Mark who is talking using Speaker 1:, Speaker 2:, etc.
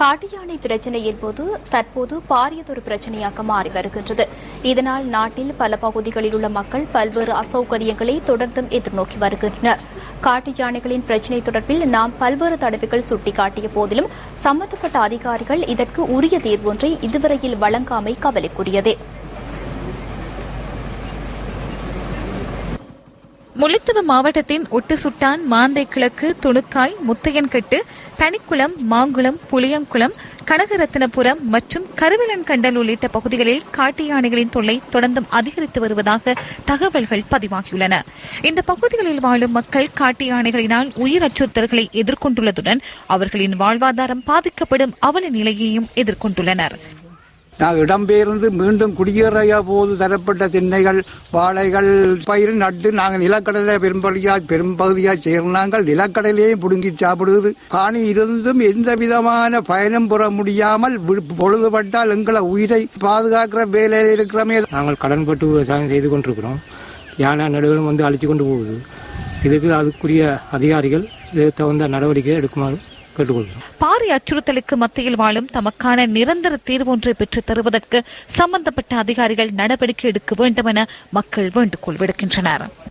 Speaker 1: காட்டு யானை பிரச்சினை என்பது தற்போது பாரியதொரு பிரச்சினையாக மாறி வருகின்றது. இதனால் நாட்டில் பல பகுதிகளில் உள்ள மக்கள் பல்வேறு அசௌகரியங்களை தொடர்ந்தும் எதிர்நோக்கி வருகின்றனர். காட்டு யானைகளின் பிரச்சினை தொடர்பில் நாம் பல்வேறு தடவைகள் சுட்டிக்காட்டிய போதிலும் சம்பந்தப்பட்ட அதிகாரிகள் இதற்கு உரிய தீர்வொன்றை இதுவரையில் வழங்காமை கவலைக்குரியதே.
Speaker 2: முல்லைத்தீவு மாவட்டத்தின் ஒட்டுசுட்டான், மாந்தை கிழக்கு, துணுக்காய், முத்தையன்கட்டு, பனிக்குளம், மாங்குளம், புளியங்குளம், கனகரத்தினபுரம் மற்றும் கருவிலன்கண்டல் உள்ளிட்ட பகுதிகளில் காட்டு யானைகளின் தொல்லை தொடர்ந்தும் அதிகரித்து வருவதாக தகவல்கள் பதிவாகியுள்ளன. இந்த பகுதிகளில் வாழும் மக்கள் காட்டு யானைகளினால் உயிர் அச்சுறுத்தல்களை எதிர்கொண்டுள்ளதுடன் அவர்களின் வாழ்வாதாரம் பாதிக்கப்படும் அவல நிலையையும் எதிர்கொண்டுள்ளனர்.
Speaker 3: நாங்கள் இடம்பெயர்ந்து மீண்டும் குடியேறிய போது தரப்பட்ட திண்ணைகள், வாழைகள் பயிர் நட்டு நாங்கள் நிலக்கடலை பெரும்பகுதியாக சேர்ந்தாங்கள். நிலக்கடலையும் புடுங்கி சாப்பிடுவது. காணி இருந்தும் எந்த விதமான பயனும் பெற முடியாமல் பொழுதுபட்டால் எங்களை உயிரை பாதுகாக்கிற வேலையில் இருக்கிறமே.
Speaker 4: நாங்கள் கடன்பட்டு விவசாயம் செய்து கொண்டிருக்கிறோம். யானை நடுகளும் வந்து அழிச்சு கொண்டு போகுது. இதுக்கு அதுக்குரிய அதிகாரிகள் இது தகுந்த நடவடிக்கை எடுக்குமாறு
Speaker 2: பாரிய அச்சுறுத்தலுக்கு மத்தியில் வாழும் தமக்கான நிரந்தர தீர்வொன்றை பெற்றுத் தருவதற்கு சம்பந்தப்பட்ட அதிகாரிகள் நடவடிக்கை எடுக்க வேண்டும் என மக்கள் வேண்டுகோள் விடுக்கின்றனர்.